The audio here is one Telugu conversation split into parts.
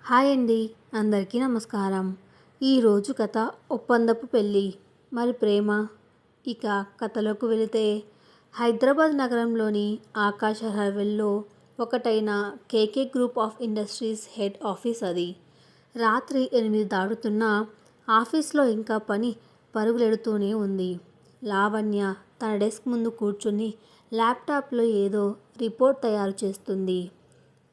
హాయ్ అండి, అందరికీ నమస్కారం. ఈరోజు కథ ఒప్పందపు పెళ్ళి మరి ప్రేమ. ఇక కథలోకి వెళితే హైదరాబాద్ నగరంలోని ఆకాశ హైవేల్లో ఒకటైన KK group of industries head office అది. రాత్రి 8 దాటుతున్నా ఆఫీస్లో ఇంకా పని పరుగులెడుతూనే ఉంది. లావణ్య తన డెస్క్ ముందు కూర్చుని ల్యాప్టాప్లో ఏదో రిపోర్ట్ తయారు చేస్తుంది.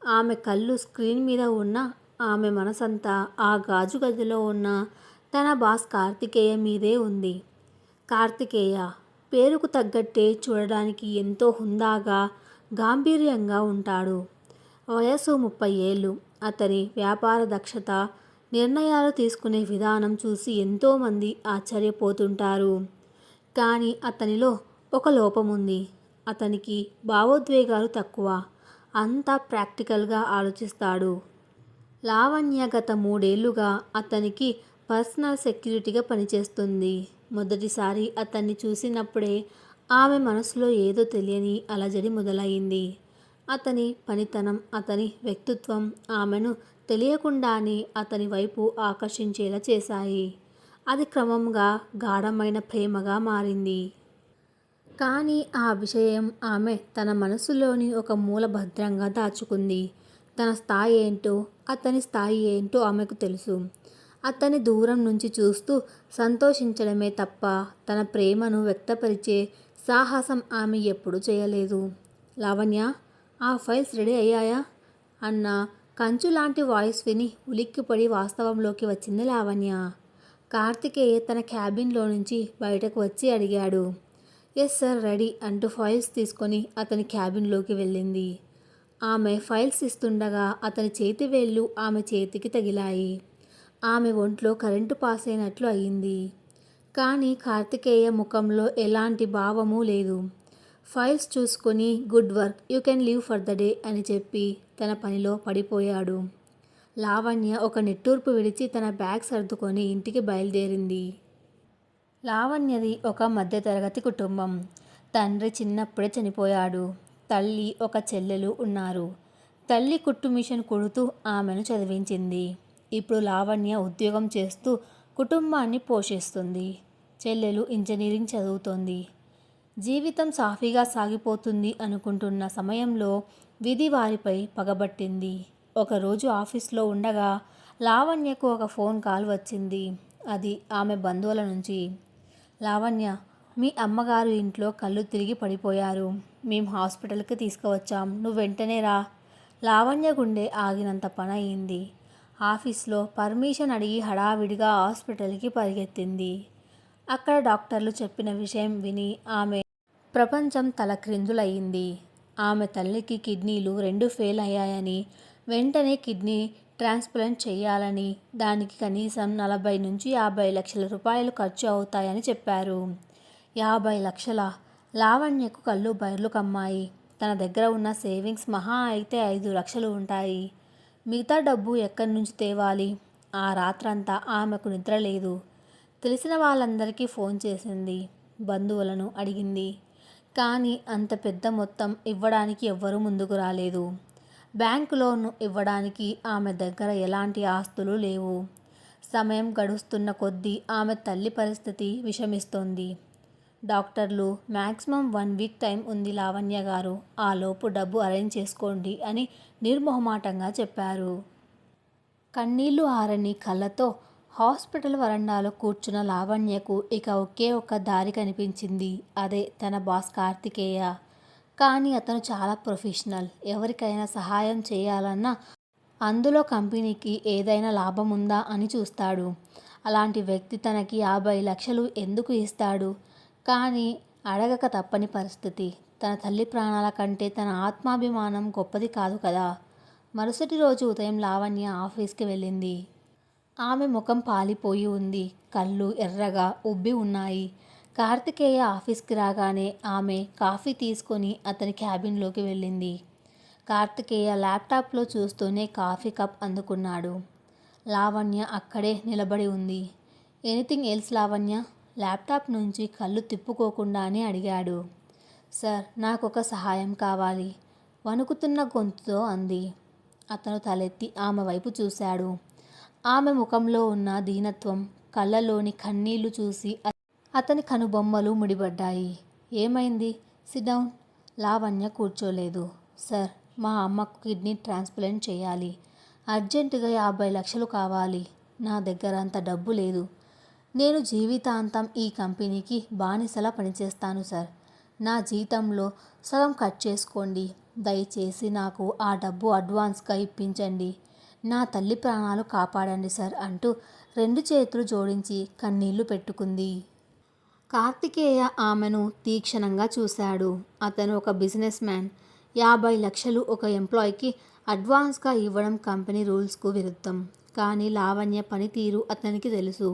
ఆమె కళ్ళు స్క్రీన్ మీద ఉన్న ఆమె మనసంతా ఆ గాజు గదిలో ఉన్న తన బాస్ కార్తికేయ మీదే ఉంది. కార్తికేయ పేరుకు తగ్గట్టే చూడడానికి ఎంతో హుందాగా, గాంభీర్యంగా ఉంటాడు. వయసు 30 ఏళ్ళు. అతని వ్యాపార దక్షత, నిర్ణయాలు తీసుకునే విధానం చూసి ఎంతోమంది ఆశ్చర్యపోతుంటారు. కానీ అతనిలో ఒక లోపం ఉంది. అతనికి భావోద్వేగాలు తక్కువ. అంతా ప్రాక్టికల్గా ఆలోచిస్తాడు. లావణ్య గత 3 ఏళ్లుగా అతనికి పర్సనల్ సెక్యూరిటీగా పనిచేస్తుంది. మొదటిసారి అతన్ని చూసినప్పుడే ఆమె మనసులో ఏదో తెలియని అలజడి మొదలైంది. అతని పనితనం, అతని వ్యక్తిత్వం ఆమెను తెలియకుండానే అతని వైపు ఆకర్షించేలా చేశాయి. అది క్రమంగా గాఢమైన ప్రేమగా మారింది. కానీ ఆ విషయం ఆమె తన మనసులోని ఒక మూల భద్రంగా దాచుకుంది. తన స్థాయి ఏంటో, అతని స్థాయి ఏంటో ఆమెకు తెలుసు. అతన్ని దూరం నుంచి చూస్తూ సంతోషించడమే తప్ప తన ప్రేమను వ్యక్తపరిచే సాహసం ఆమె ఎప్పుడూ చేయలేదు. లావణ్య, ఆ ఫైల్స్ రెడీ అయ్యాయా అన్న కంచులాంటి వాయిస్ విని ఉలిక్కిపడి వాస్తవంలోకి వచ్చింది లావణ్య. కార్తికేయ తన క్యాబిన్లో నుంచి బయటకు వచ్చి అడిగాడు. ఎస్ సార్, రెడీ అంటూ ఫైల్స్ తీసుకొని అతని క్యాబిన్లోకి వెళ్ళింది. ఆమె ఫైల్స్ ఇస్తుండగా అతని చేతి వేళ్లు ఆమె చేతికి తగిలాయి. ఆమె ఒంట్లో కరెంటు పాస్ అయినట్లు అయింది. కానీ కార్తికేయ ముఖంలో ఎలాంటి భావమూ లేదు. ఫైల్స్ చూసుకొని good work, you can leave for the day అని చెప్పి తన పనిలో పడిపోయాడు. లావణ్య ఒక నిట్టూర్పు విడిచి తన బ్యాగ్ సర్దుకొని ఇంటికి బయలుదేరింది. లావణ్యది ఒక మధ్యతరగతి కుటుంబం. తండ్రి చిన్నప్పుడే చనిపోయాడు. తల్లి, ఒక చెల్లెలు ఉన్నారు. తల్లి కుట్టు మిషన్ కుడుతూ ఆమెను చదివించింది. ఇప్పుడు లావణ్య ఉద్యోగం చేస్తూ కుటుంబాన్ని పోషిస్తుంది. చెల్లెలు ఇంజనీరింగ్ చదువుతోంది. జీవితం సాఫీగా సాగిపోతుంది అనుకుంటున్న సమయంలో విధి వారిపై పగబట్టింది. ఒకరోజు ఆఫీస్లో ఉండగా లావణ్యకు ఒక ఫోన్ కాల్ వచ్చింది. అది ఆమె బంధువుల నుంచి. లావణ్య, మీ అమ్మగారు ఇంట్లో కళ్ళు తిరిగి పడిపోయారు. మేం హాస్పిటల్కి తీసుకువచ్చాం, నువ్వు వెంటనే రా. లావణ్య గుండె ఆగినంత పని అయింది. ఆఫీస్లో పర్మిషన్ అడిగి హడావిడిగా హాస్పిటల్కి పరిగెత్తింది. అక్కడ డాక్టర్లు చెప్పిన విషయం విని ఆమె ప్రపంచం తలక్రిందులయ్యింది. ఆమె తల్లికి కిడ్నీలు 2 ఫెయిల్ అయ్యాయని, వెంటనే కిడ్నీ ట్రాన్స్ప్లాంట్ చేయాలని, దానికి కనీసం 40 నుంచి 50 లక్షల రూపాయలు ఖర్చు అవుతాయని చెప్పారు. 50 లక్షలా? లావణ్యకు కళ్ళు బైర్లు కమ్మాయి. తన దగ్గర ఉన్న సేవింగ్స్ మహా అయితే 5 లక్షలు ఉంటాయి. మిగతా డబ్బు ఎక్కడి నుంచి తేవాలి? ఆ రాత్రంతా ఆమెకు నిద్ర లేదు. తెలిసిన వాళ్ళందరికీ ఫోన్ చేసింది. బంధువులను అడిగింది. కానీ అంత పెద్ద మొత్తం ఇవ్వడానికి ఎవ్వరూ ముందుకు రాలేదు. బ్యాంకు లోన్ ఇవ్వడానికి ఆమె దగ్గర ఎలాంటి ఆస్తులు లేవు. సమయం గడుస్తున్న కొద్దీ ఆమె తల్లి పరిస్థితి విషమిస్తోంది. డాక్టర్లు మ్యాక్సిమం 1 వీక్ టైం ఉంది లావణ్య గారు, ఆ లోపు డబ్బు అరేంజ్ చేసుకోండి అని నిర్మొహమాటంగా చెప్పారు. కన్నీళ్లు ఆరని కళ్ళతో హాస్పిటల్ వరండాలో కూర్చున్న లావణ్యకు ఇక ఒకే ఒక్క దారి కనిపించింది. అదే తన బాస్ కార్తికేయ. కానీ అతను చాలా ప్రొఫెషనల్. ఎవరికైనా సహాయం చేయాలన్నా అందులో కంపెనీకి ఏదైనా లాభం ఉందా అని చూస్తాడు. అలాంటి వ్యక్తి తనకి 50 లక్షలు ఎందుకు ఇస్తాడు? కానీ అడగక తప్పని పరిస్థితి. తన తల్లి ప్రాణాల కంటే తన ఆత్మాభిమానం గొప్పది కాదు కదా. మరుసటి రోజు ఉదయం లావణ్య ఆఫీస్కి వెళ్ళింది. ఆమె ముఖం పాలిపోయి ఉంది. కళ్ళు ఎర్రగా ఉబ్బి ఉన్నాయి. కార్తికేయ ఆఫీస్కి రాగానే ఆమె కాఫీ తీసుకొని అతని క్యాబిన్లోకి వెళ్ళింది. కార్తికేయ ల్యాప్టాప్లో చూస్తూనే కాఫీ కప్ అందుకున్నాడు. లావణ్య అక్కడే నిలబడి ఉంది. Anything else Lavanya? ల్యాప్టాప్ నుంచి కళ్ళు తిప్పుకోకుండానే అడిగాడు. సార్, నాకొక సహాయం కావాలి, వణుకుతున్న గొంతుతో అంది. అతను తలెత్తి ఆమె వైపు చూశాడు. ఆమె ముఖంలో ఉన్న దీనత్వం, కళ్ళలోని కన్నీళ్లు చూసి అతని కనుబొమ్మలు ముడిపడ్డాయి. ఏమైంది? SIT down. లావణ్య కూర్చోలేదు. సార్, మా అమ్మకు కిడ్నీ ట్రాన్స్ప్లాంట్ చేయాలి. అర్జెంటుగా 50 లక్షలు కావాలి. నా దగ్గర అంత డబ్బు లేదు. నేను జీవితాంతం ఈ కంపెనీకి బానిసలా పనిచేస్తాను సార్. నా జీతంలో సగం కట్ చేసుకోండి. దయచేసి నాకు ఆ డబ్బు అడ్వాన్స్గా ఇప్పించండి. నా తల్లి ప్రాణాలు కాపాడండి సార్ అంటూ 2 చేతులు జోడించి కన్నీళ్లు పెట్టుకుంది. కార్తికేయ ఆమెను తీక్షణంగా చూశాడు. అతను ఒక బిజినెస్ మ్యాన్. 50 లక్షలు ఒక ఎంప్లాయీకి అడ్వాన్స్గా ఇవ్వడం కంపెనీ రూల్స్కు విరుద్ధం. కానీ లావణ్య పనితీరు అతనికి తెలుసు.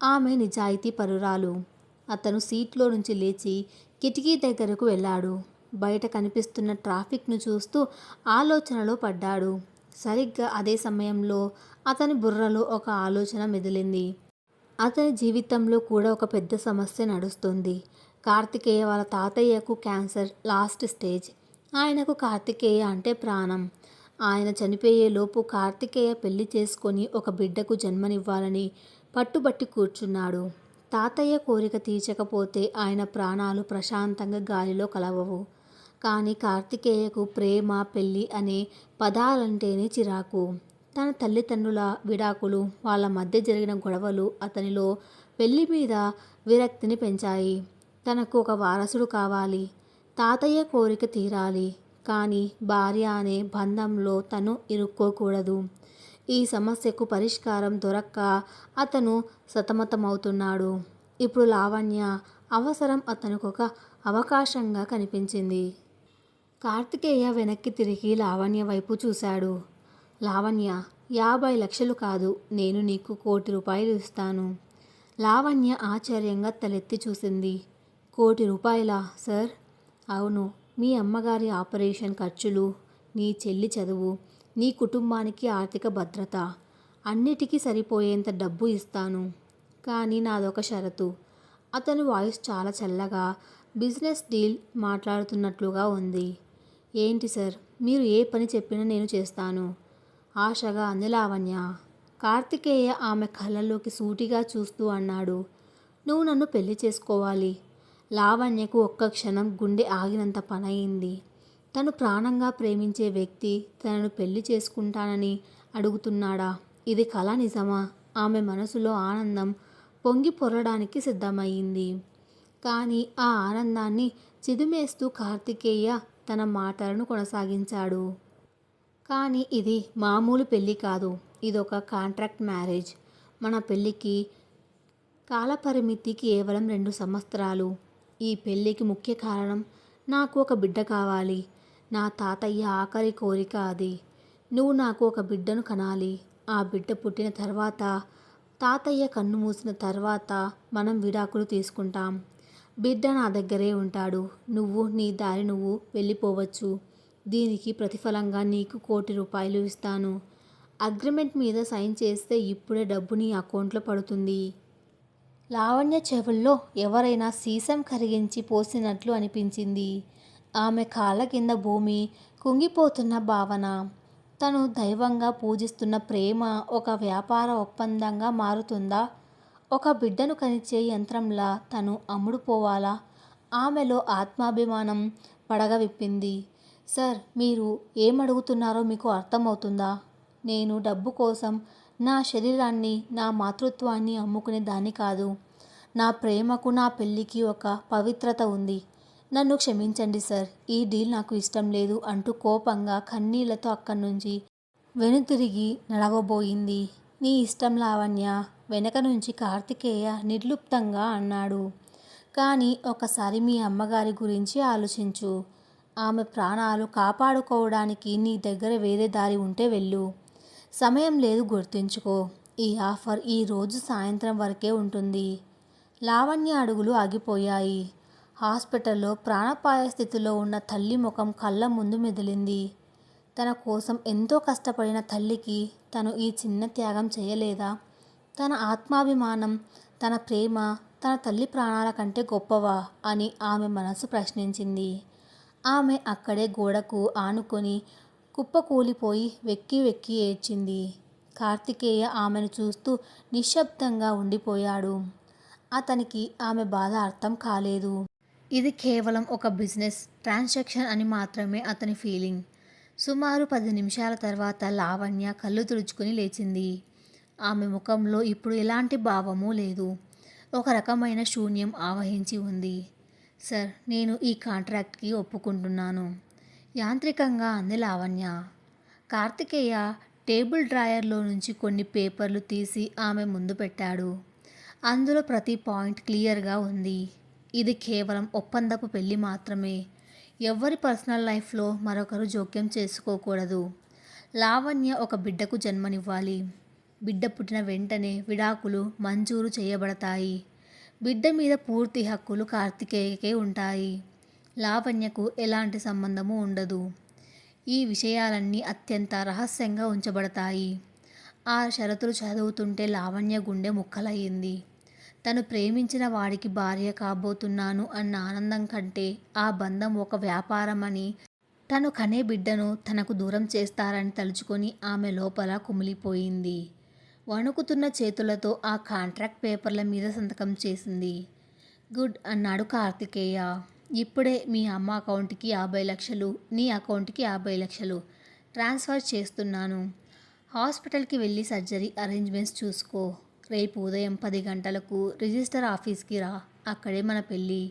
ఆమె నిజాయితీ పరురాలు. అతను సీట్లో నుంచి లేచి కిటికీ దగ్గరకు వెళ్ళాడు. బయట కనిపిస్తున్న ట్రాఫిక్ను చూస్తూ ఆలోచనలో పడ్డాడు. సరిగ్గా అదే సమయంలో అతని బుర్రలో ఒక ఆలోచన మెదిలింది. అతని జీవితంలో కూడా ఒక పెద్ద సమస్య నడుస్తుంది. కార్తికేయ వాళ్ళ తాతయ్యకు క్యాన్సర్ లాస్ట్ స్టేజ్. ఆయనకు కార్తికేయ అంటే ప్రాణం. ఆయన చనిపోయేలోపు కార్తికేయ పెళ్లి చేసుకొని ఒక బిడ్డకు జన్మనివ్వాలని పట్టుబట్టి కూర్చున్నాడు. తాతయ్య కోరిక తీర్చకపోతే ఆయన ప్రాణాలు ప్రశాంతంగా గాలిలో కలవవు. కానీ కార్తికేయకు ప్రేమ, పెళ్ళి అనే పదాలంటేనే చిరాకు. తన తల్లిదండ్రుల విడాకులు, వాళ్ళ మధ్య జరిగిన గొడవలు అతనిలో పెళ్లి మీద విరక్తిని పెంచాయి. తనకు ఒక వారసుడు కావాలి. తాతయ్య కోరిక తీరాలి. కానీ భార్య అనే బంధంలో తను ఇరుక్కోకూడదు. ఈ సమస్యకు పరిష్కారం దొరక్క అతను సతమతమవుతున్నాడు. ఇప్పుడు లావణ్య అవసరం అతనికొక అవకాశంగా కనిపించింది. కార్తికేయ వెనక్కి తిరిగి లావణ్య వైపు చూశాడు. లావణ్య, 50 లక్షలు కాదు, నేను నీకు 1 కోటి రూపాయలు ఇస్తాను. లావణ్య ఆశ్చర్యంగా తలెత్తి చూసింది. 1 కోటి రూపాయలా సార్? అవును. మీ అమ్మగారి ఆపరేషన్ ఖర్చులు, నీ చెల్లి చదువు, నీ కుటుంబానికి ఆర్థిక భద్రత, అన్నిటికీ సరిపోయేంత డబ్బు ఇస్తాను. కానీ నాదొక షరతు. అతని వాయిస్ చాలా చల్లగా, బిజినెస్ డీల్ మాట్లాడుతున్నట్లుగా ఉంది. ఏంటి సార్? మీరు ఏ పని చెప్పినా నేను చేస్తాను, ఆశగా అంది లావణ్య. కార్తికేయ ఆమె కళ్ళల్లోకి సూటిగా చూస్తూ అన్నాడు. నువ్వు నన్ను పెళ్లి చేసుకోవాలి. లావణ్యకు ఒక్క క్షణం గుండె ఆగినంత పనయింది. తను ప్రాణంగా ప్రేమించే వ్యక్తి తనను పెళ్లి చేసుకుంటానని అడుగుతున్నాడా? ఇది కల నిజమా? ఆమె మనసులో ఆనందం పొంగి పొరడానికి సిద్ధమయ్యింది. కానీ ఆ ఆనందాన్ని చిదిమేస్తూ కార్తికేయ తన మాటలను కొనసాగించాడు. కానీ ఇది మామూలు పెళ్ళి కాదు. ఇదొక కాంట్రాక్ట్ మ్యారేజ్. మన పెళ్ళికి కాలపరిమితి కేవలం 2 సంవత్సరాలు. ఈ పెళ్ళికి ముఖ్య కారణం నాకు ఒక బిడ్డ కావాలి. నా తాతయ్య ఆఖరి కోరిక అది. నువ్వు నాకు ఒక బిడ్డను కనాలి. ఆ బిడ్డ పుట్టిన తర్వాత, తాతయ్య కన్ను మూసిన తర్వాత మనం విడాకులు తీసుకుంటాం. బిడ్డ నా దగ్గరే ఉంటాడు. నువ్వు నీ దారి నువ్వు వెళ్ళిపోవచ్చు. దీనికి ప్రతిఫలంగా నీకు 1 కోటి రూపాయలు ఇస్తాను. అగ్రిమెంట్ మీద సైన్ చేస్తే ఇప్పుడే డబ్బు నీ అకౌంట్లో పడుతుంది. లావణ్య చెవుల్లో ఎవరైనా సీసం కరిగించి పోసినట్లు అనిపించింది. ఆమె కాళ్ళ కింద భూమి కుంగిపోతున్న భావన. తను దైవంగా పూజిస్తున్న ప్రేమ ఒక వ్యాపార ఒప్పందంగా మారుతుందా? ఒక బిడ్డను కనిచే యంత్రంలా తను అమ్ముడుపోవాలా? ఆమెలో ఆత్మాభిమానం పడగ విప్పింది. సార్, మీరు ఏమడుగుతున్నారో మీకు అర్థమవుతుందా? నేను డబ్బు కోసం నా శరీరాన్ని, నా మాతృత్వాన్ని అమ్ముకునే దాన్ని కాదు. నా ప్రేమకు, నా పెళ్ళికి ఒక పవిత్రత ఉంది. నన్ను క్షమించండి సార్, ఈ డీల్ నాకు ఇష్టం లేదు అంటూ కోపంగా కన్నీళ్లతో అక్కడి నుంచి వెనుతిరిగి నడవబోయింది. నీ ఇష్టం లావణ్య, వెనక నుంచి కార్తికేయ నిర్లిప్తంగా అన్నాడు. కానీ ఒకసారి మీ అమ్మగారి గురించి ఆలోచించు. ఆమె ప్రాణాలు కాపాడుకోవడానికి నీ దగ్గర వేరే దారి ఉంటే వెళ్ళు. సమయం లేదు, గుర్తుంచుకో. ఈ ఆఫర్ ఈ రోజు సాయంత్రం వరకే ఉంటుంది. లావణ్య అడుగులు ఆగిపోయాయి. హాస్పిటల్లో ప్రాణాపాయ స్థితిలో ఉన్న తల్లి ముఖం కళ్ళ ముందు మెదిలింది. తన కోసం ఎంతో కష్టపడిన తల్లికి తను ఈ చిన్న త్యాగం చేయలేదా? తన ఆత్మాభిమానం, తన ప్రేమ తన తల్లి ప్రాణాల కంటే గొప్పవా అని ఆమె మనసు ప్రశ్నించింది. ఆమె అక్కడే గోడకు ఆనుకొని కుప్పకూలిపోయి వెక్కి వెక్కి ఏడ్చింది. కార్తికేయ ఆమెను చూస్తూ నిశ్శబ్దంగా ఉండిపోయాడు. అతనికి ఆమె బాధ అర్థం కాలేదు. ఇది కేవలం ఒక బిజినెస్ ట్రాన్సాక్షన్ అని మాత్రమే అతని ఫీలింగ్. సుమారు 10 నిమిషాల తర్వాత లావణ్య కళ్ళు తుడుచుకుని లేచింది. ఆమె ముఖంలో ఇప్పుడు ఎలాంటి భావమూ లేదు. ఒక రకమైన శూన్యం ఆవహించి ఉంది. సార్, నేను ఈ కాంట్రాక్ట్కి ఒప్పుకుంటున్నాను, యాంత్రికంగా అంది లావణ్య. కార్తికేయ టేబుల్ డ్రాయర్లో నుంచి కొన్ని పేపర్లు తీసి ఆమె ముందు పెట్టాడు. అందులో ప్రతి పాయింట్ క్లియర్గా ఉంది. ఇది కేవలం ఒప్పందపు పెళ్లి మాత్రమే. ఎవ్వరి పర్సనల్ లైఫ్లో మరొకరు జోక్యం చేసుకోకూడదు. లావణ్య ఒక బిడ్డకు జన్మనివ్వాలి. బిడ్డ పుట్టిన వెంటనే విడాకులు మంజూరు చేయబడతాయి. బిడ్డ మీద పూర్తి హక్కులు కార్తికేయకే ఉంటాయి. లావణ్యకు ఎలాంటి సంబంధము ఉండదు. ఈ విషయాలన్నీ అత్యంత రహస్యంగా ఉంచబడతాయి. ఆ షరతులు చదువుతుంటే లావణ్య గుండె ముక్కలయ్యింది. తను ప్రేమించిన వాడికి భార్య కాబోతున్నాను అన్న ఆనందం కంటే ఆ బంధం ఒక వ్యాపారమని, తను కనే బిడ్డను తనకు దూరం చేస్తారని తలుచుకొని ఆమె లోపల కుమిలిపోయింది. వణుకుతున్న చేతులతో ఆ కాంట్రాక్ట్ పేపర్ల మీద సంతకం చేసింది. గుడ్ అన్నాడు కార్తికేయ. ఇప్పుడే మీ అమ్మ అకౌంట్కి 50 లక్షలు, నీ అకౌంట్కి 50 లక్షలు ట్రాన్స్ఫర్ చేస్తున్నాను. హాస్పిటల్కి వెళ్ళి సర్జరీ అరేంజ్మెంట్స్ చూసుకో. రేపు ఉదయం 10 గంటలకు రిజిస్టర్ ఆఫీస్కి రా. అక్కడే మన పెళ్ళి.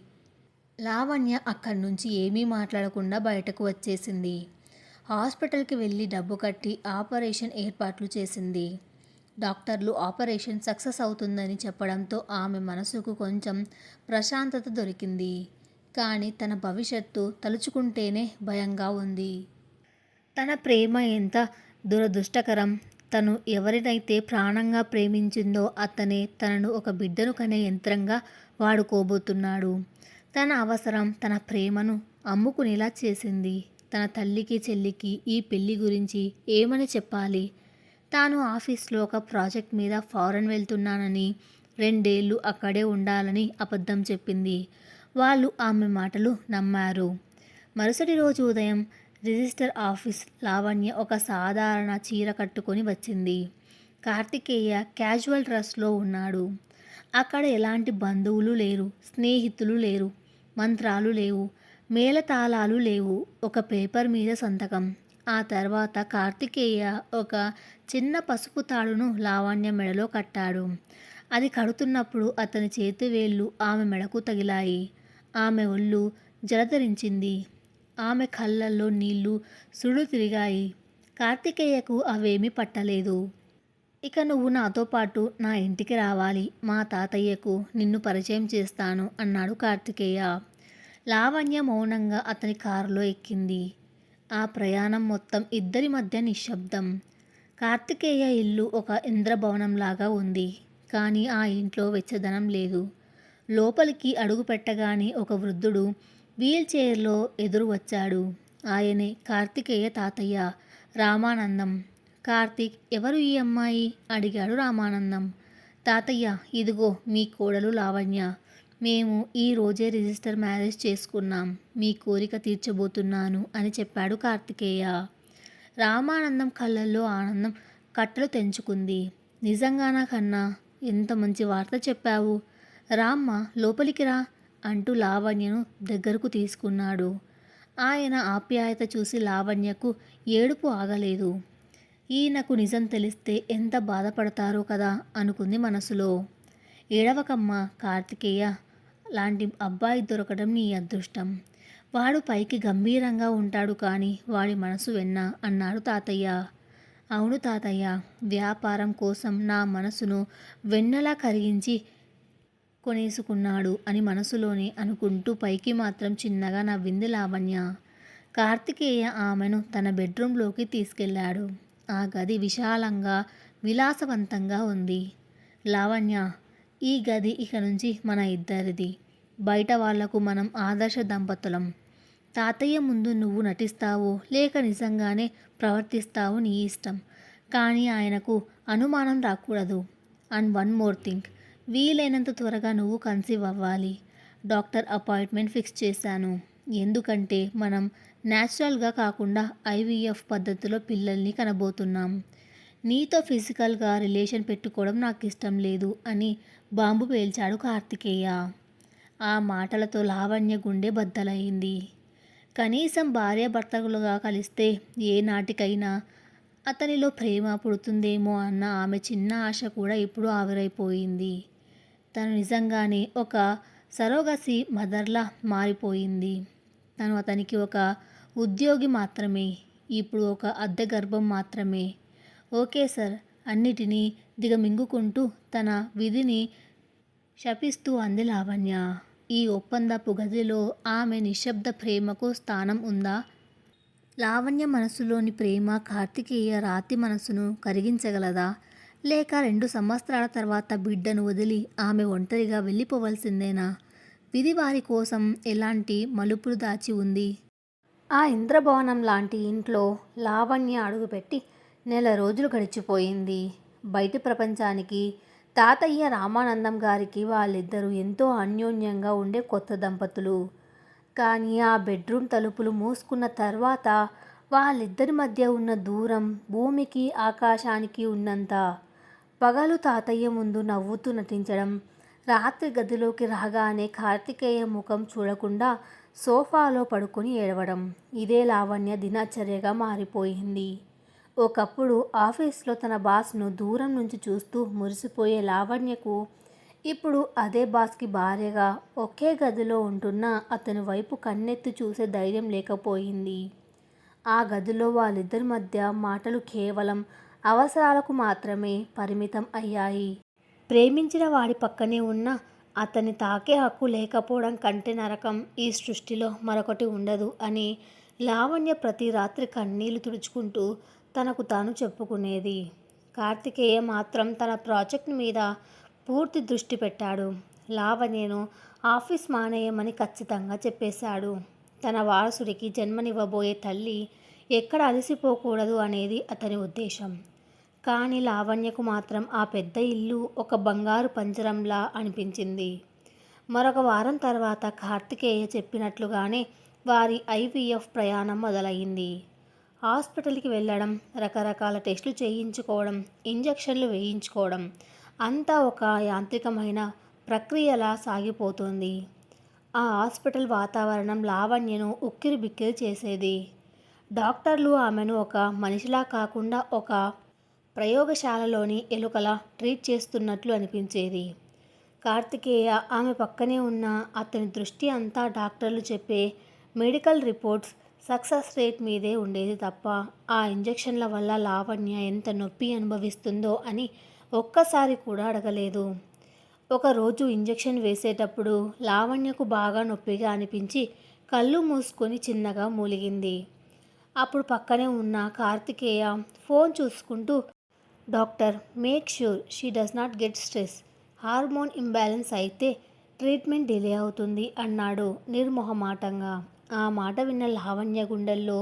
లావణ్య అక్కడి నుంచి ఏమీ మాట్లాడకుండా బయటకు వచ్చేసింది. హాస్పిటల్కి వెళ్ళి డబ్బు కట్టి ఆపరేషన్ ఏర్పాట్లు చేసింది. డాక్టర్లు ఆపరేషన్ సక్సెస్ అవుతుందని చెప్పడంతో ఆమె మనసుకు కొంచెం ప్రశాంతత దొరికింది. కానీ తన భవిష్యత్తు తలుచుకుంటేనే భయంగా ఉంది. తన ప్రేమ ఎంత దురదృష్టకరం. తను ఎవరినైతే ప్రాణంగా ప్రేమించిందో అతనే తనను ఒక బిడ్డను కనే యంత్రంగా వాడుకోబోతున్నాడు. తన అవసరం తన ప్రేమను అమ్ముకునేలా చేసింది. తన తల్లికి చెల్లికి ఈ పెళ్లి గురించి ఏమని చెప్పాలి? తాను ఆఫీస్లో ఒక ప్రాజెక్ట్ మీద ఫారెన్ వెళ్తున్నానని, 2 ఏళ్ళు అక్కడే ఉండాలని అబద్ధం చెప్పింది. వాళ్ళు ఆమె మాటలు నమ్మారు. మరుసటి రోజు ఉదయం రిజిస్టర్ ఆఫీస్ లావణ్య ఒక సాధారణ చీర కట్టుకొని వచ్చింది. కార్తికేయ క్యాజువల్ డ్రెస్లో ఉన్నాడు. అక్కడ ఎలాంటి బంధువులు లేరు, స్నేహితులు లేరు, మంత్రాలు లేవు, మేళతాళాలు లేవు. ఒక పేపర్ మీద సంతకం. ఆ తర్వాత కార్తికేయ ఒక చిన్న పసుపు తాడును లావణ్య మెడలో కట్టాడు. అది కడుతున్నప్పుడు అతని చేతివేళ్లు ఆమె మెడకు తగిలాయి. ఆమె ఒళ్ళు జలధరించింది. ఆమె కళ్ళల్లో నీళ్లు సుడులు తిరిగాయి. కార్తికేయకు అవేమీ పట్టలేదు. ఇక నువ్వు నాతో పాటు నా ఇంటికి రావాలి. మా తాతయ్యకు నిన్ను పరిచయం చేస్తాను అన్నాడు కార్తికేయ. లావణ్య మౌనంగా అతని కారులో ఎక్కింది. ఆ ప్రయాణం మొత్తం ఇద్దరి మధ్య నిశ్శబ్దం. కార్తికేయ ఇల్లు ఒక ఇంద్రభవనంలాగా ఉంది. కానీ ఆ ఇంట్లో వెచ్చదనం లేదు. లోపలికి అడుగు పెట్టగానే ఒక వృద్ధుడు వీల్ చైర్లో ఎదురు వచ్చాడు. ఆయనే కార్తికేయ తాతయ్య, రామానందం. కార్తీక్, ఎవరు ఈ అమ్మాయి? అడిగాడు రామానందం. తాతయ్య, ఇదిగో మీ కోడలు లావణ్య. మేము ఈ రోజే రిజిస్టర్ మ్యారేజ్ చేసుకున్నాం. మీ కోరిక తీర్చబోతున్నాను అని చెప్పాడు కార్తికేయ. రామానందం కళ్ళల్లో ఆనందం కట్టలు తెంచుకుంది. నిజంగానా కన్నా? ఎంత మంచి వార్త చెప్పావు. రామ్మ, లోపలికి రా అంటూ లావణ్యను దగ్గరకు తీసుకున్నాడు. ఆయన ఆప్యాయత చూసి లావణ్యకు ఏడుపు ఆగలేదు. ఈయనకు నిజం తెలిస్తే ఎంత బాధపడతారో కదా అనుకుంది మనసులో. ఏడవకమ్మ కార్తికేయ, లాంటి అబ్బాయి దొరకడం నీ అదృష్టం. వాడు పైకి గంభీరంగా ఉంటాడు కానీ వాడి మనసు వెన్న అన్నాడు తాతయ్య. అవును తాతయ్య, వ్యాపారం కోసం నా మనసును వెన్నలా కరిగించి కొనేసుకున్నాడు అని మనసులోనే అనుకుంటూ పైకి మాత్రం చిన్నగా నవ్వింది లావణ్య. కార్తికేయ ఆమెను తన బెడ్రూంలోకి తీసుకెళ్లాడు. ఆ గది విశాలంగా విలాసవంతంగా ఉంది. లావణ్య, ఈ గది ఇక నుంచి మన ఇద్దరిది. బయట వాళ్లకు మనం ఆదర్శ దంపతులం. తాతయ్య ముందు నువ్వు నటిస్తావో లేక నిజంగానే ప్రవర్తిస్తావో నీ ఇష్టం. కానీ ఆయనకు అనుమానం రాకూడదు. అండ్ వన్ మోర్ థింగ్, వీలైనంత త్వరగా నువ్వు కన్సీవ్ అవ్వాలి. డాక్టర్ అపాయింట్మెంట్ ఫిక్స్ చేశాను. ఎందుకంటే మనం న్యాచురల్గా కాకుండా ఐవీఎఫ్ పద్ధతిలో పిల్లల్ని కనబోతున్నాం. నీతో ఫిజికల్గా రిలేషన్ పెట్టుకోవడం నాకు ఇష్టం లేదు అని బాంబు పేల్చాడు కార్తికేయ. ఆ మాటలతో లావణ్య గుండె బద్దలైంది. కనీసం భార్యాభర్తలుగా కలిస్తే ఏ నాటికైనా అతనిలో ప్రేమ పుడుతుందేమో అన్న ఆమె చిన్న ఆశ కూడా ఇప్పుడు ఆవిరైపోయింది. తను నిజంగానే ఒక సరోగసీ మదర్లా మారిపోయింది. తను అతనికి ఒక ఉద్యోగి మాత్రమే, ఇప్పుడు ఒక అద్దె గర్భం మాత్రమే. ఓకే సార్, అన్నిటినీ దిగమింగుకుంటూ తన విధిని శపిస్తూ అంది లావణ్య. ఈ ఒప్పందపు గదిలో ఆమె నిశ్శబ్ద ప్రేమకు స్థానం ఉందా? లావణ్య మనసులోని ప్రేమ కార్తికేయ రాతి మనసును కరిగించగలదా? లేక 2 సంవత్సరాల తర్వాత బిడ్డను వదిలి ఆమె ఒంటరిగా వెళ్ళిపోవలసిందేనా? విధి వారి కోసం ఎలాంటి మలుపులు దాచి ఉంది? ఆ ఇంద్రభవనం లాంటి ఇంట్లో లావణ్య అడుగుపెట్టి 1 నెల రోజులు గడిచిపోయింది. బయటి ప్రపంచానికి తాతయ్య రామానందం గారికి వాళ్ళిద్దరూ ఎంతో అన్యోన్యంగా ఉండే కొత్త దంపతులు. కానీ ఆ బెడ్రూమ్ తలుపులు మూసుకున్న తర్వాత వాళ్ళిద్దరి మధ్య ఉన్న దూరం భూమికి ఆకాశానికి ఉన్నంత. పగలు తాతయ్య ముందు నవ్వుతూ నటించడం, రాత్రి గదిలోకి రాగానే కార్తికేయ ముఖం చూడకుండా సోఫాలో పడుకొని ఏడవడం, ఇదే లావణ్య దినచర్యగా మారిపోయింది. ఒకప్పుడు ఆఫీస్లో తన బాస్ను దూరం నుంచి చూస్తూ మురిసిపోయే లావణ్యకు ఇప్పుడు అదే బాస్కి భార్యగా ఒకే గదిలో ఉంటున్నా అతని వైపు కన్నెత్తి చూసే ధైర్యం లేకపోయింది. ఆ గదిలో వాళ్ళిద్దరి మధ్య మాటలు కేవలం అవసరాలకు మాత్రమే పరిమితం అయ్యాయి. ప్రేమించిన వాడి పక్కనే ఉన్న అతన్ని తాకే హక్కు లేకపోవడం కంటే నరకం ఈ సృష్టిలో మరొకటి ఉండదు అని లావణ్య ప్రతి రాత్రి కన్నీళ్లు తుడుచుకుంటూ తనకు తాను చెప్పుకునేది. కార్తికేయ మాత్రం తన ప్రాజెక్ట్ మీద పూర్తి దృష్టి పెట్టాడు. లావణ్యను ఆఫీస్ మానేయమని ఖచ్చితంగా చెప్పేశాడు. తన వారసుడికి జన్మనివ్వబోయే తల్లి ఎక్కడ అలసిపోకూడదు అనేది అతని ఉద్దేశం. కానీ లావణ్యకు మాత్రం ఆ పెద్ద ఇల్లు ఒక బంగారు పంజరంలా అనిపించింది. మరొక వారం తర్వాత కార్తికేయ చెప్పినట్లుగానే వారి ఐవీఎఫ్ ప్రయాణం మొదలైంది. హాస్పిటల్కి వెళ్ళడం, రకరకాల టెస్టులు చేయించుకోవడం, ఇంజెక్షన్లు వేయించుకోవడం, అంతా ఒక యాంత్రికమైన ప్రక్రియలా సాగిపోతుంది. ఆ హాస్పిటల్ వాతావరణం లావణ్యను ఉక్కిరి బిక్కిరి చేసేది. డాక్టర్లు ఆమెను ఒక మనిషిలా కాకుండా ఒక ప్రయోగశాలలోని ఎలుకలా ట్రీట్ చేస్తున్నట్లు అనిపించేది. కార్తికేయ ఆమె పక్కనే ఉన్న అతని దృష్టి అంతా డాక్టర్లు చెప్పే మెడికల్ రిపోర్ట్స్, సక్సెస్ రేట్ మీదే ఉండేది తప్ప ఆ ఇంజెక్షన్ల వల్ల లావణ్య ఎంత నొప్పి అనుభవిస్తుందో అని ఒక్కసారి కూడా అడగలేదు. ఒకరోజు ఇంజెక్షన్ వేసేటప్పుడు లావణ్యకు బాగా నొప్పిగా అనిపించి కళ్ళు మూసుకొని చిన్నగా మూలిగింది. అప్పుడు పక్కనే ఉన్న కార్తికేయ ఫోన్ చూసుకుంటూ, doctor, make sure she does not get stress. Hormone imbalance అయితే ట్రీట్మెంట్ డిలే అవుతుంది అన్నాడు నిర్మొహమాటంగా. ఆ మాట విన్న లావణ్య గుండెల్లో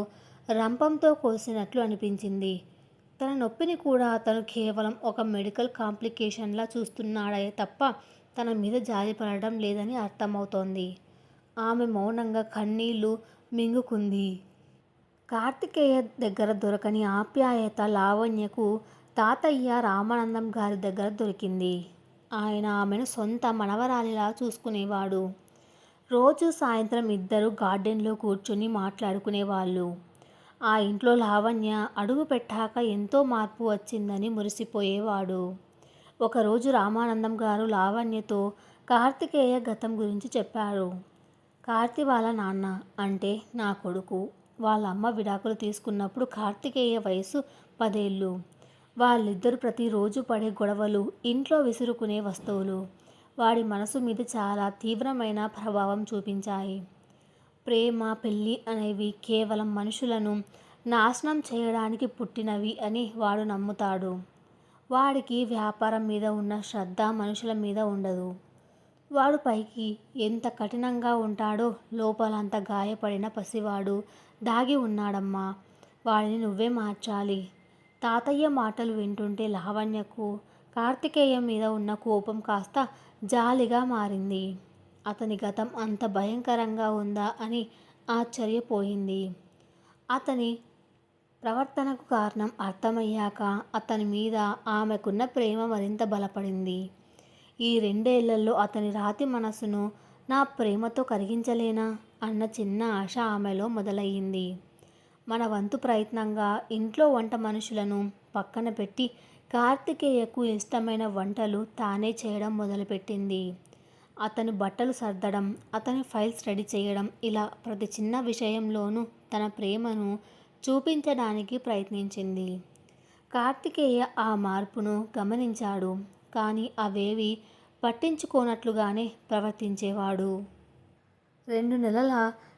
రంపంతో కోసినట్లు అనిపించింది. తన నొప్పిని కూడా అతను కేవలం ఒక మెడికల్ కాంప్లికేషన్లా చూస్తున్నాడే తప్ప తన మీద జాలిపడడం లేదని అర్థమవుతోంది. ఆమె మౌనంగా కన్నీళ్లు మింగుకుంది. కార్తికేయ దగ్గర దొరకని ఆప్యాయత లావణ్యకు తాతయ్య రామానందం గారి దగ్గర దొరికింది. ఆయన ఆమెను సొంత మనవరాలిలా చూసుకునేవాడు. రోజు సాయంత్రం ఇద్దరు గార్డెన్లో కూర్చొని మాట్లాడుకునేవాళ్ళు. ఆ ఇంట్లో లావణ్య అడుగు పెట్టాక ఎంతో మార్పు వచ్చిందని మురిసిపోయేవాడు. ఒకరోజు రామానందం గారు లావణ్యతో కార్తికేయ గతం గురించి చెప్పారు. కార్తి వాళ్ళ నాన్న అంటే నా కొడుకు. వాళ్ళ అమ్మ విడాకులు తీసుకున్నప్పుడు కార్తికేయ వయసు 10 ఏళ్ళు. వాళ్ళిద్దరూ ప్రతిరోజు పడే గొడవలు, ఇంట్లో విసురుకునే వస్తువులు వాడి మనసు మీద చాలా తీవ్రమైన ప్రభావం చూపించాయి. ప్రేమ, పెళ్ళి అనేవి కేవలం మనుషులను నాశనం చేయడానికి పుట్టినవి అని వాడు నమ్ముతాడు. వాడికి వ్యాపారం మీద ఉన్న శ్రద్ధ మనుషుల మీద ఉండదు. వాడు పైకి ఎంత కఠినంగా ఉంటాడో లోపల అంత గాయపడిన పసివాడు దాగి ఉన్నాడమ్మా. వాడిని నువ్వే మార్చాలి. తాతయ్య మాటలు వింటుంటే లావణ్యకు కార్తికేయ మీద ఉన్న కోపం కాస్త జాలిగా మారింది. అతని గతం అంత భయంకరంగా ఉందా అని ఆశ్చర్యపోయింది. అతని ప్రవర్తనకు కారణం అర్థమయ్యాక అతని మీద ఆమెకున్న ప్రేమ మరింత బలపడింది. ఈ 2 ఏళ్లలో అతని రాతి మనసును నా ప్రేమతో కరిగించలేనా అన్న చిన్న ఆశ ఆమెలో మొదలయ్యింది. మన వంతు ప్రయత్నంగా ఇంట్లో వంట మనుషులను పక్కన పెట్టి కార్తికేయకు ఇష్టమైన వంటలు తానే చేయడం మొదలుపెట్టింది. అతని బట్టలు సర్దడం, అతని ఫైల్స్ రెడీ చేయడం, ఇలా ప్రతి చిన్న విషయంలోనూ తన ప్రేమను చూపించడానికి ప్రయత్నించింది. కార్తికేయ ఆ మార్పును గమనించాడు, కానీ అవేవి పట్టించుకోనట్లుగానే ప్రవర్తించేవాడు. 2 నెలల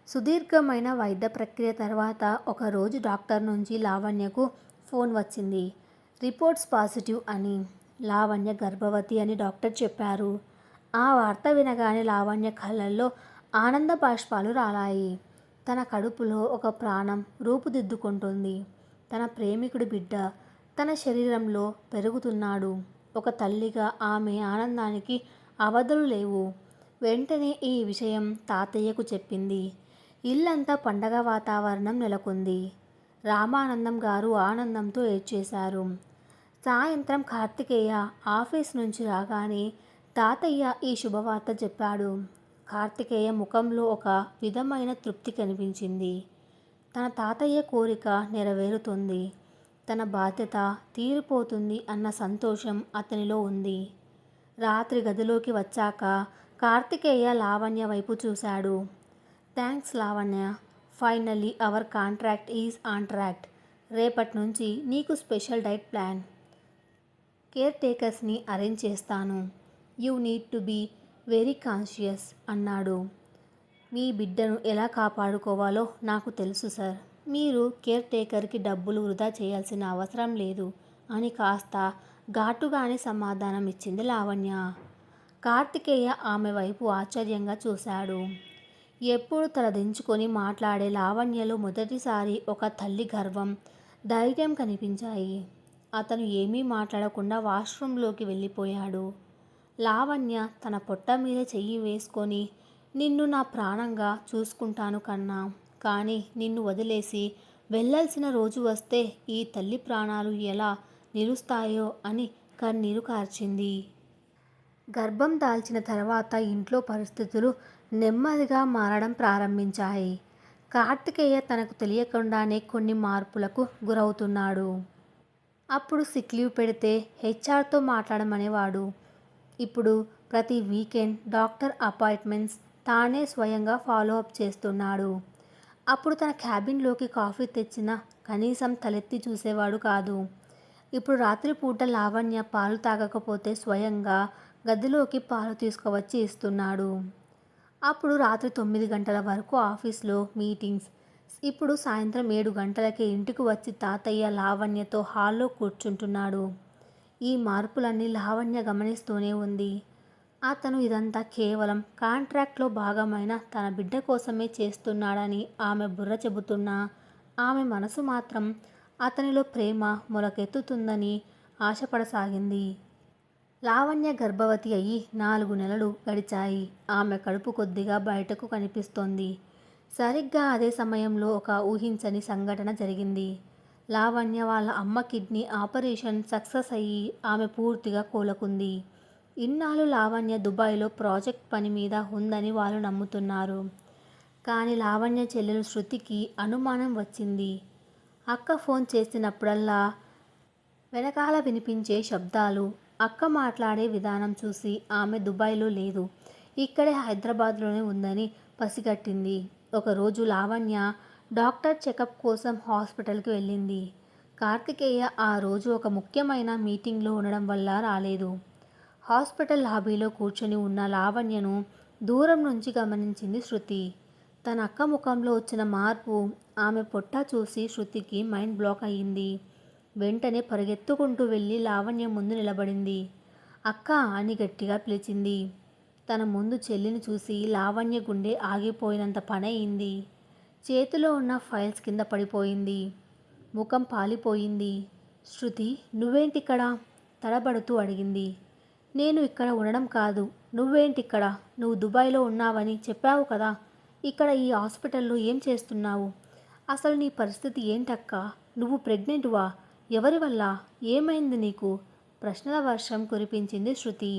సుదీర్ఘమైన వైద్య ప్రక్రియ తర్వాత ఒకరోజు డాక్టర్ నుంచి లావణ్యకు ఫోన్ వచ్చింది. రిపోర్ట్స్ పాజిటివ్ అని. లావణ్య గర్భవతి అని డాక్టర్ చెప్పారు. ఆ వార్త వినగానే లావణ్య కళ్ళల్లో ఆనంద బాష్పాలు రాలాయి. తన కడుపులో ఒక ప్రాణం రూపుదిద్దుకుంటుంది. తన ప్రేమికుడి బిడ్డ తన శరీరంలో పెరుగుతున్నాడు. ఒక తల్లిగా ఆమె ఆనందానికి అవధులు లేవు. వెంటనే ఈ విషయం తాతయ్యకు చెప్పింది. ఇల్లంతా పండగ వాతావరణం నెలకొంది. రామానందం గారు ఆనందంతో ఏడ్చేశారు. సాయంత్రం కార్తికేయ ఆఫీస్ నుంచి రాగానే తాతయ్య ఈ శుభవార్త చెప్పాడు. కార్తికేయ ముఖంలో ఒక విధమైన తృప్తి కనిపించింది. తన తాతయ్య కోరిక నెరవేరుతుంది, తన బాధ్యత తీరిపోతుంది అన్న సంతోషం అతనిలో ఉంది. రాత్రి గదిలోకి వచ్చాక కార్తికేయ లావణ్య వైపు చూశాడు. Thanks Lavanya, finally our contract is on track. రేపటి నుంచి నీకు స్పెషల్ డైట్ ప్లాన్, కేర్ టేకర్స్ని అరేంజ్ చేస్తాను. You need to be very conscious అన్నాడు. మీ బిడ్డను ఎలా కాపాడుకోవాలో నాకు తెలుసు సార్. మీరు కేర్ టేకర్కి డబ్బులు వృధా చేయాల్సిన అవసరం లేదు అని కాస్త ఘాటుగానే సమాధానం ఇచ్చింది లావణ్య. కార్తికేయ ఆమె వైపు ఆశ్చర్యంగా చూశాడు. ఎప్పుడు తలదించుకొని మాట్లాడే లావణ్యలో మొదటిసారి ఒక తల్లి గర్వం, ధైర్యం కనిపించాయి. అతను ఏమీ మాట్లాడకుండా వాష్రూంలోకి వెళ్ళిపోయాడు. లావణ్య తన పొట్ట మీద చెయ్యి వేసుకొని, నిన్ను నా ప్రాణంగా చూసుకుంటాను కన్నా, కానీ నిన్ను వదిలేసి వెళ్ళాల్సిన రోజు వస్తే ఈ తల్లి ప్రాణాలు ఎలా నిలుస్తాయో అని కన్నీరు కార్చింది. గర్భం దాల్చిన తర్వాత ఇంట్లో పరిస్థితులు నెమ్మదిగా మారడం ప్రారంభించాయి. కార్తికేయ తనకు తెలియకుండానే కొన్ని మార్పులకు గురవుతున్నాడు. అప్పుడు సిక్ లీవ్ పెడితే హెచ్ఆర్తో మాట్లాడమనేవాడు. ఇప్పుడు ప్రతి వీకెండ్ డాక్టర్ అపాయింట్మెంట్స్ తానే స్వయంగా ఫాలో అప్ చేస్తున్నాడు. అప్పుడు తన క్యాబిన్లోకి కాఫీ తెచ్చినా కనీసం తలెత్తి చూసేవాడు కాదు. ఇప్పుడు రాత్రిపూట లావణ్య పాలు తాగకపోతే స్వయంగా గదిలోకి పాలు తీసుకువచ్చి ఇస్తున్నాడు. అప్పుడు రాత్రి 9 గంటల వరకు ఆఫీస్లో మీటింగ్స్. ఇప్పుడు సాయంత్రం 7 గంటలకే ఇంటికి వచ్చి తాతయ్య లావణ్యతో హాల్లో కూర్చుంటున్నాడు. ఈ మార్పులన్నీ లావణ్య గమనిస్తూనే ఉంది. అతను ఇదంతా కేవలం కాంట్రాక్ట్లో భాగమైన తన బిడ్డ కోసమే చేస్తున్నాడని ఆమె బుర్ర చెబుతున్నా, ఆమె మనసు మాత్రం అతనిలో ప్రేమ మొలకెత్తుతుందని ఆశపడసాగింది. లావణ్య గర్భవతి అయ్యి 4 నెలలు గడిచాయి. ఆమె కడుపు కొద్దిగా బయటకు కనిపిస్తోంది. సరిగ్గా అదే సమయంలో ఒక ఊహించని సంఘటన జరిగింది. లావణ్య వాళ్ళ అమ్మ కిడ్నీ ఆపరేషన్ సక్సెస్ అయ్యి ఆమె పూర్తిగా కోలుకుంది. ఇన్నాళ్ళు లావణ్య దుబాయ్లో ప్రాజెక్ట్ పని మీద ఉందని వాళ్ళు నమ్ముతున్నారు. కానీ లావణ్య చెల్లెలు శృతికి అనుమానం వచ్చింది. అక్క ఫోన్ చేసినప్పుడల్లా వెనకాల వినిపించే శబ్దాలు, అక్క మాట్లాడే విధానం చూసి ఆమె దుబాయ్లో లేదు, ఇక్కడే హైదరాబాద్లోనే ఉందని పసిగట్టింది. ఒకరోజు లావణ్య డాక్టర్ చెకప్ కోసం హాస్పిటల్కి వెళ్ళింది. కార్తికేయ ఆ రోజు ఒక ముఖ్యమైన మీటింగ్లో ఉండడం వల్ల రాలేదు. హాస్పిటల్ లాబీలో కూర్చొని ఉన్న లావణ్యను దూరం నుంచి గమనించింది శృతి. తన అక్క ముఖంలో వచ్చిన మార్పు, ఆమె పొట్ట చూసి శృతికి మైండ్ బ్లాక్ అయ్యింది. వెంటనే పరిగెత్తుకుంటూ వెళ్ళి లావణ్య ముందు నిలబడింది. అక్క అని గట్టిగా పిలిచింది. తన ముందు చెల్లిని చూసి లావణ్య గుండె ఆగిపోయినంత పనయింది. చేతిలో ఉన్న ఫైల్స్ కింద పడిపోయింది. ముఖం పాలిపోయింది. శృతి, నువ్వేంటిక్కడ? తడబడుతూ అడిగింది. నేను ఇక్కడ ఉండడం కాదు, నువ్వేంటిక్కడ? నువ్వు దుబాయ్లో ఉన్నావని చెప్పావు కదా, ఇక్కడ ఈ హాస్పిటల్లో ఏం చేస్తున్నావు? అసలు నీ పరిస్థితి ఏంటక్క? నువ్వు ప్రెగ్నెంటువా? ఎవరి వల్ల? ఏమైంది నీకు? ప్రశ్నల వర్షం కురిపించింది శృతి.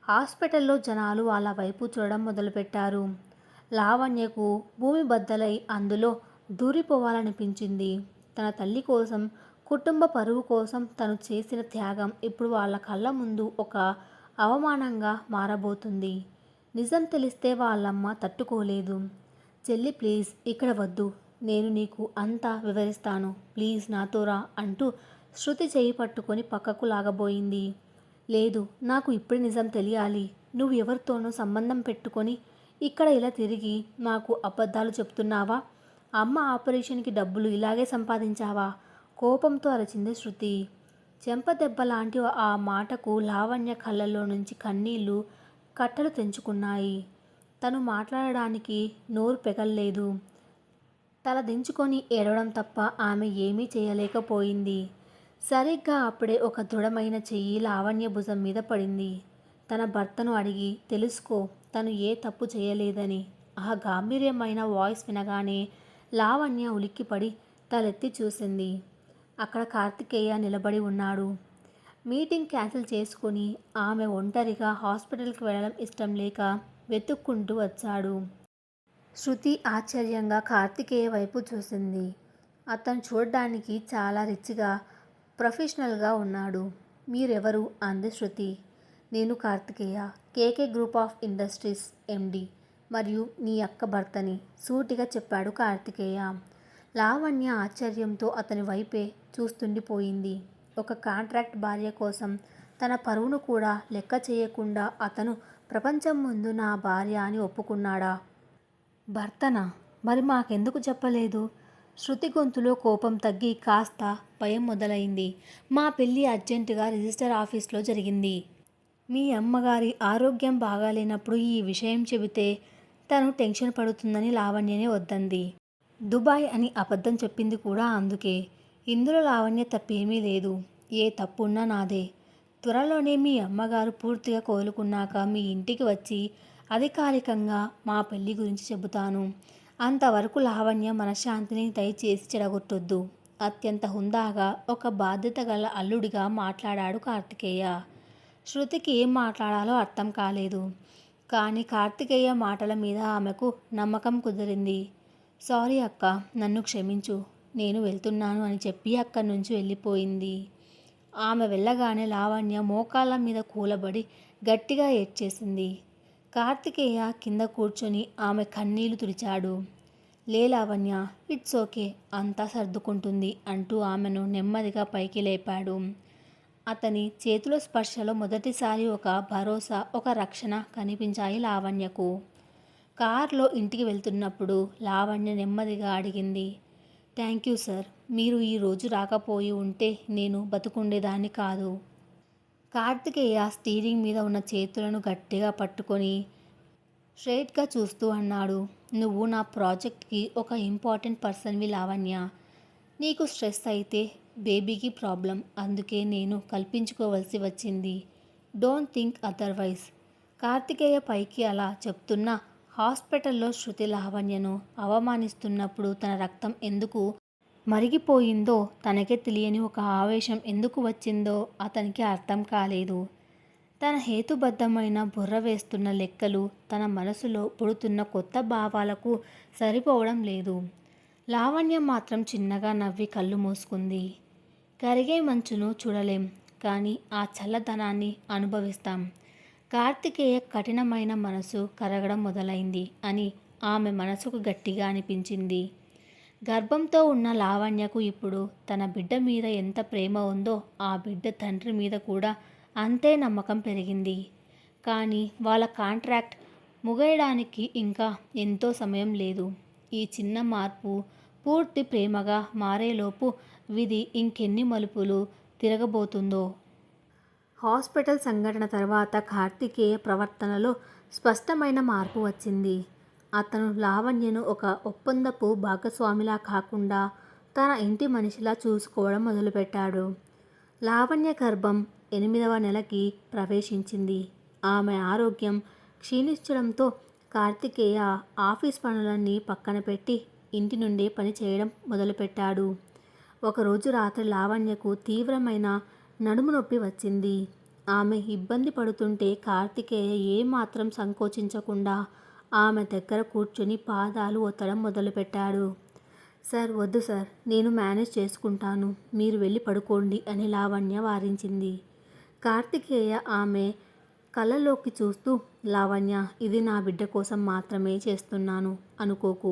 హాస్పిటల్లో జనాలు వాళ్ళ వైపు చూడడం మొదలుపెట్టారు. లావణ్యకు భూమి బద్దలై అందులో దూరిపోవాలనిపించింది. తన తల్లి కోసం, కుటుంబ పరువు కోసం తను చేసిన త్యాగం ఇప్పుడు వాళ్ళ కళ్ళ ముందు ఒక అవమానంగా మారబోతుంది. నిజం తెలిస్తే వాళ్ళమ్మ తట్టుకోలేదు. చెల్లి ప్లీజ్ ఇక్కడ వద్దు, నేను నీకు అంతా వివరిస్తాను, ప్లీజ్ నాతో రా అంటూ శృతి చేయి పట్టుకొని పక్కకు లాగబోయింది. లేదు, నాకు ఇప్పుడు నిజం తెలియాలి. నువ్వు ఎవరితోనూ సంబంధం పెట్టుకొని ఇక్కడ ఇలా తిరిగి నాకు అబద్ధాలు చెప్తున్నావా? అమ్మ ఆపరేషన్కి డబ్బులు ఇలాగే సంపాదించావా? కోపంతో అరిచింది శృతి. చెంపదెబ్బ లాంటి ఆ మాటకు లావణ్య కళ్ళల్లో నుంచి కన్నీళ్లు కట్టలు తెంచుకున్నాయి. తను మాట్లాడడానికి నోరు పెగల్లేదు. తల దించుకొని ఏడవడం తప్ప ఆమె ఏమీ చేయలేకపోయింది. సరిగ్గా అప్పుడే ఒక దృఢమైన చెయ్యి లావణ్య భుజం మీద పడింది. తన భర్తను అడిగి తెలుసుకో, తను ఏ తప్పు చేయలేదని. ఆ గాంభీర్యమైన వాయిస్ వినగానే లావణ్య ఉలిక్కిపడి తలెత్తి చూసింది. అక్కడ కార్తికేయ నిలబడి ఉన్నాడు. మీటింగ్ క్యాన్సిల్ చేసుకుని ఆమె ఒంటరిగా హాస్పిటల్కి వెళ్ళడం ఇష్టం లేక వెతుక్కుంటూ వచ్చాడు. శృతి ఆశ్చర్యంగా కార్తికేయ వైపు చూసింది. అతను చూడడానికి చాలా రిచ్గా, ప్రొఫెషనల్గా ఉన్నాడు. మీరెవరు? అంది శృతి. నేను కార్తికేయ, కేకే గ్రూప్ ఆఫ్ ఇండస్ట్రీస్ ఎండి మరియు నీ అక్క భర్తని సూటిగా చెప్పాడు కార్తికేయ. లావణ్య ఆశ్చర్యంతో అతని వైపే చూస్తుండిపోయింది. ఒక కాంట్రాక్ట్ భార్య కోసం తన పరువును కూడా లెక్క చేయకుండా అతను ప్రపంచం ముందు నా భార్య అని ఒప్పుకున్నాడా? భర్తనా? మరి మాకెందుకు చెప్పలేదు? శృతి గొంతులో కోపం తగ్గి కాస్త భయం మొదలైంది. మా పెళ్ళి అర్జెంటుగా రిజిస్టర్ ఆఫీస్లో జరిగింది. మీ అమ్మగారి ఆరోగ్యం బాగాలేనప్పుడు ఈ విషయం చెబితే తను టెన్షన్ పడుతుందని లావణ్యనే వద్దంది. దుబాయ్ అని అబద్ధం చెప్పింది కూడా అందుకే. ఇందులో లావణ్య తప్పేమీ లేదు. ఏ తప్పున్నా నాదే. త్వరలోనే మీ అమ్మగారు పూర్తిగా కోలుకున్నాక మీ ఇంటికి వచ్చి అధికారికంగా మా పెళ్లి గురించి చెబుతాను. అంతవరకు లావణ్య మనశ్శాంతిని దయచేసి చెడగొట్టొద్దు. అత్యంత హుందాగా, ఒక బాధ్యత గల అల్లుడిగా మాట్లాడాడు కార్తికేయ. శృతికి ఏం మాట్లాడాలో అర్థం కాలేదు. కానీ కార్తికేయ మాటల మీద ఆమెకు నమ్మకం కుదిరింది. సారీ అక్క, నన్ను క్షమించు, నేను వెళ్తున్నాను అని చెప్పి అక్కడి నుంచి వెళ్ళిపోయింది. ఆమె వెళ్ళగానే లావణ్య మోకాళ్ళ మీద కూలబడి గట్టిగా ఏడ్చేసింది. కార్తికేయ కింద కూర్చొని ఆమె కన్నీళ్లు తుడిచాడు. లే లావణ్య, ఇట్స్ ఓకే, అంతా సర్దుకుంటుంది అంటూ ఆమెను నెమ్మదిగా పైకి లేపాడు. అతని చేతుల స్పర్శలో మొదటిసారి ఒక భరోసా, ఒక రక్షణ కనిపించాయి లావణ్యకు. కారులో ఇంటికి వెళ్తున్నప్పుడు లావణ్య నెమ్మదిగా అడిగింది. థ్యాంక్ యూ సార్, మీరు ఈరోజు రాకపోయి ఉంటే నేను బతుకుండేదాన్ని కాదు. కార్తికేయ స్టీరింగ్ మీద ఉన్న చేతులను గట్టిగా పట్టుకొని స్ట్రెయిట్గా చూస్తూ అన్నాడు. నువ్వు నా ప్రాజెక్ట్కి ఒక ఇంపార్టెంట్ పర్సన్వి లావణ్య. నీకు స్ట్రెస్ అయితే బేబీకి ప్రాబ్లం, అందుకే నేను కల్పించుకోవలసి వచ్చింది. Don't think otherwise. కార్తికేయ పైకి అలా చెప్తున్నా హాస్పిటల్లో శృతి లావణ్యను అవమానిస్తున్నప్పుడు తన రక్తం ఎందుకు మరిగిపోయిందో, తనకే తెలియని ఒక ఆవేశం ఎందుకు వచ్చిందో అతనికి అర్థం కాలేదు. తన హేతుబద్ధమైన బుర్ర వేస్తున్న లెక్కలు తన మనసులో పుడుతున్న కొత్త భావాలకు సరిపోవడం లేదు. లావణ్య మాత్రం చిన్నగా నవ్వి కళ్ళు మూసుకుంది. కరిగే మంచును చూడలేం, కానీ ఆ చల్లదనాన్ని అనుభవిస్తాం. కార్తికేయ కఠినమైన మనసు కరగడం మొదలైంది అని ఆమె మనసుకు గట్టిగా అనిపించింది. గర్భంతో ఉన్న లావణ్యకు ఇప్పుడు తన బిడ్డ మీద ఎంత ప్రేమ ఉందో ఆ బిడ్డ తండ్రి మీద కూడా అంతే నమ్మకం పెరిగింది. కానీ వాళ్ళ కాంట్రాక్ట్ ముగియడానికి ఇంకా ఎంతో సమయం లేదు. ఈ చిన్న మార్పు పూర్తి ప్రేమగా మారేలోపు విధి ఇంకెన్ని మలుపులు తిరగబోతుందో. హాస్పిటల్ సంఘటన తర్వాత కార్తికేయ ప్రవర్తనలో స్పష్టమైన మార్పు వచ్చింది. అతను లావణ్యను ఒక ఒప్పందపు భాగస్వామిలా కాకుండా తన ఇంటి మనిషిలా చూసుకోవడం మొదలుపెట్టాడు. లావణ్య గర్భం 8వ నెలకి ప్రవేశించింది. ఆమె ఆరోగ్యం క్షీణించడంతో కార్తికేయ ఆఫీస్ పనులన్నీ పక్కన పెట్టి ఇంటి నుండే పని చేయడం మొదలుపెట్టాడు. ఒకరోజు రాత్రి లావణ్యకు తీవ్రమైన నడుము నొప్పి వచ్చింది. ఆమె ఇబ్బంది పడుతుంటే కార్తికేయ ఏమాత్రం సంకోచించకుండా ఆమె దగ్గర కూర్చుని పాదాలు ఒత్తడం మొదలుపెట్టాడు. సార్ వద్దు సార్, నేను మేనేజ్ చేసుకుంటాను, మీరు వెళ్ళి పడుకోండి అని లావణ్య వారించింది. కార్తికేయ ఆమె కళ్ళలోకి చూస్తూ, లావణ్య, ఇది నా బిడ్డ కోసం మాత్రమే చేస్తున్నాను అనుకోకు.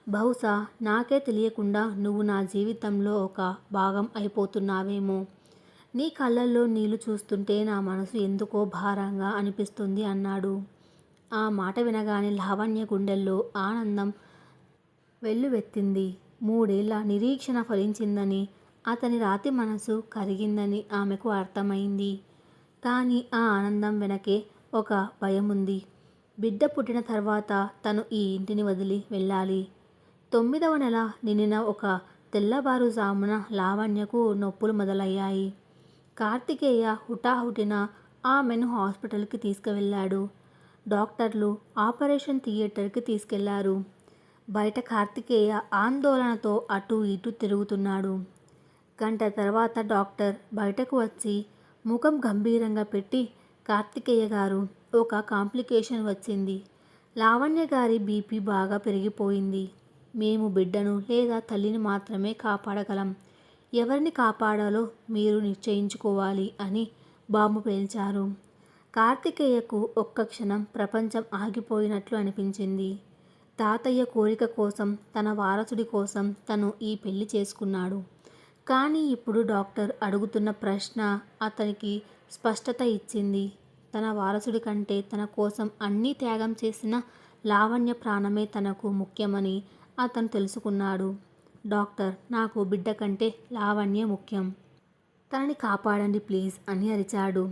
బహుశా నాకే తెలియకుండా నువ్వు నా జీవితంలో ఒక భాగం అయిపోతున్నావేమో. నీ కళ్ళల్లో నీళ్లు చూస్తుంటే నా మనసు ఎందుకో భారంగా అనిపిస్తుంది అన్నాడు. ఆ మాట వినగానే లావణ్య గుండెల్లో ఆనందం వెల్లువెత్తింది. 3 ఏళ్ల నిరీక్షణ ఫలించిందని, అతని రాతి మనసు కరిగిందని ఆమెకు అర్థమైంది. కానీ ఆ ఆనందం వెనకే ఒక భయముంది. బిడ్డ పుట్టిన తర్వాత తను ఈ ఇంటిని వదిలి వెళ్ళాలి. 9వ నెల నిండిన ఒక తెల్లవారుజామున లావణ్యకు నొప్పులు మొదలయ్యాయి. కార్తికేయ హుటాహుటిన ఆమెను హాస్పిటల్కి తీసుకువెళ్ళాడు. డాక్టర్లు ఆపరేషన్ థియేటర్కి తీసుకెళ్లారు. బయట కార్తికేయ ఆందోళనతో అటూ ఇటూ తిరుగుతున్నాడు. గంట తర్వాత డాక్టర్ బయటకు వచ్చి ముఖం గంభీరంగా పెట్టి, కార్తికేయ గారు, ఒక కాంప్లికేషన్ వచ్చింది. లావణ్య గారి బీపీ బాగా పెరిగిపోయింది. మేము బిడ్డను లేదా తల్లిని మాత్రమే కాపాడగలం. ఎవరిని కాపాడాలో మీరు నిశ్చయించుకోవాలి అని బాంబు పేల్చారు. కార్తికేయకు ఒక్క క్షణం ప్రపంచం ఆగిపోయినట్లు అనిపించింది. తాతయ్య కోరిక కోసం, తన వారసుడి కోసం తను ఈ పెళ్లి చేసుకున్నాడు. కానీ ఇప్పుడు డాక్టర్ అడుగుతున్న ప్రశ్న అతనికి స్పష్టత ఇచ్చింది. తన వారసుడి కంటే తన కోసం అన్నీ త్యాగం చేసిన లావణ్య ప్రాణమే తనకు ముఖ్యమని అతను తెలుసుకున్నాడు. డాక్టర్, నాకు బిడ్డ కంటే లావణ్య ముఖ్యం. తనని కాపాడండి ప్లీజ్ అని అరిచాడు.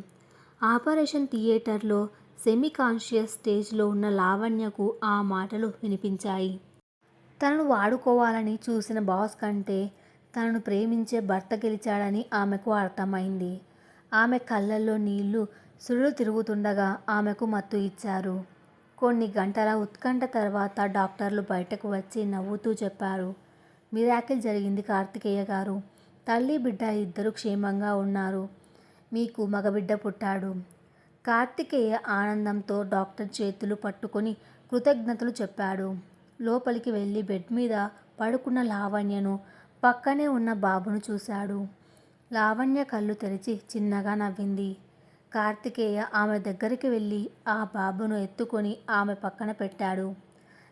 ఆపరేషన్ థియేటర్లో సెమీ కాన్షియస్ స్టేజ్లో ఉన్న లావణ్యకు ఆ మాటలు వినిపించాయి. తనను వాడుకోవాలని చూసిన బాస్ కంటే తనను ప్రేమించే భర్త గెలిచాడని ఆమెకు అర్థమైంది. ఆమె కళ్ళల్లో నీళ్లు సుడులు తిరుగుతుండగా ఆమెకు మత్తు ఇచ్చారు. కొన్ని గంటల ఉత్కంఠ తర్వాత డాక్టర్లు బయటకు వచ్చి నవ్వుతూ చెప్పారు, మిరాకిల్ జరిగింది కార్తికేయ గారు. తల్లి బిడ్డ ఇద్దరు క్షేమంగా ఉన్నారు. మీకు మగబిడ్డ పుట్టాడు. కార్తికేయ ఆనందంతో డాక్టర్ చేతులు పట్టుకొని కృతజ్ఞతలు చెప్పాడు. లోపలికి వెళ్ళి బెడ్ మీద పడుకున్న లావణ్యను, పక్కనే ఉన్న బాబును చూశాడు. లావణ్య కళ్ళు తెరిచి చిన్నగా నవ్వింది. కార్తికేయ ఆమె దగ్గరికి వెళ్ళి ఆ బాబును ఎత్తుకొని ఆమె పక్కన పెట్టాడు.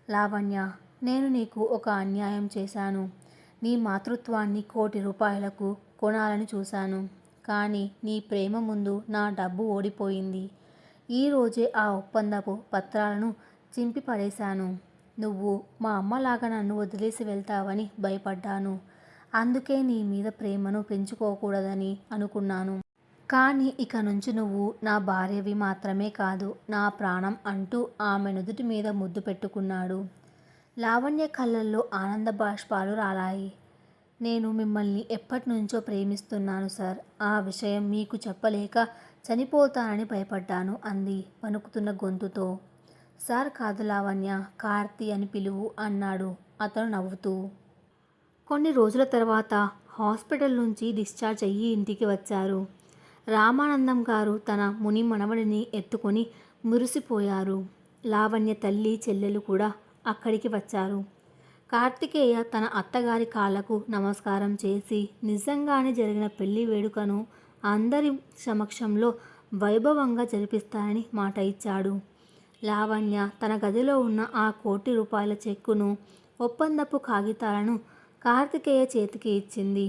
లావణ్య, నేను నీకు ఒక అన్యాయం చేశాను. నీ మాతృత్వాన్ని ₹1,00,00,000కు కొనాలని చూశాను. కానీ నీ ప్రేమ ముందు నా డబ్బు ఓడిపోయింది. ఈరోజే ఆ ఒప్పందపు పత్రాలను చింపి పడేశాను. నువ్వు మా అమ్మలాగా నన్ను వదిలేసి వెళ్తావని భయపడ్డాను. అందుకే నీ మీద ప్రేమను పెంచుకోకూడదని అనుకున్నాను. కానీ ఇక నుంచి నువ్వు నా భార్యవి మాత్రమే కాదు, నా ప్రాణం అంటూ ఆమె నుదుటి మీద ముద్దు పెట్టుకున్నాడు. లావణ్య కళ్ళల్లో ఆనంద బాష్పాలు రాలాయి. నేను మిమ్మల్ని ఎప్పటినుంచో ప్రేమిస్తున్నాను సార్. ఆ విషయం మీకు చెప్పలేక చనిపోతానని భయపడ్డాను అంది వణుకుతున్న గొంతుతో. సార్ కాదు లావణ్య, కార్తీ అని పిలువు అన్నాడు అతను నవ్వుతూ. కొన్ని రోజుల తర్వాత హాస్పిటల్ నుంచి డిశ్చార్జ్ అయ్యి ఇంటికి వచ్చారు. రామానందం గారు తన ముని మనవడిని ఎత్తుకొని మురిసిపోయారు. లావణ్య తల్లి చెల్లెలు కూడా అక్కడికి వచ్చారు. కార్తికేయ తన అత్తగారి కాళ్లకు నమస్కారం చేసి నిజంగానే జరిగిన పెళ్లి వేడుకను అందరి సమక్షంలో వైభవంగా జరిపిస్తానని మాట ఇచ్చాడు. లావణ్య తన గదిలో ఉన్న ఆ ₹1,00,00,000 చెక్కును, ఒప్పందపు కాగితాలను కార్తికేయ చేతికి ఇచ్చింది.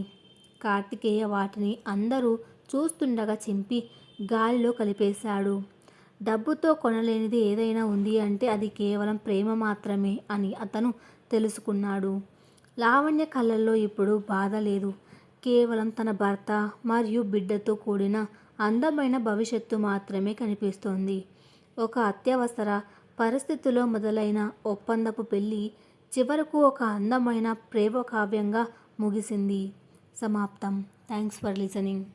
కార్తికేయ వాటిని అందరూ చూస్తుండగా చింపి గాలిలో కలిపేశాడు. డబ్బుతో కొనలేనిది ఏదైనా ఉంది అంటే అది కేవలం ప్రేమ మాత్రమే అని అతను తెలుసుకున్నాడు. లావణ్య కళ్ళల్లో ఇప్పుడు బాధ లేదు. కేవలం తన భర్త మరియు బిడ్డతో కూడిన అందమైన భవిష్యత్తు మాత్రమే కనిపిస్తోంది. ఒక అత్యవసర పరిస్థితిలో మొదలైన ఒప్పందపు పెళ్లి చివరకు ఒక అందమైన ప్రేమ కావ్యంగా ముగిసింది. సమాప్తం. Thanks for listening.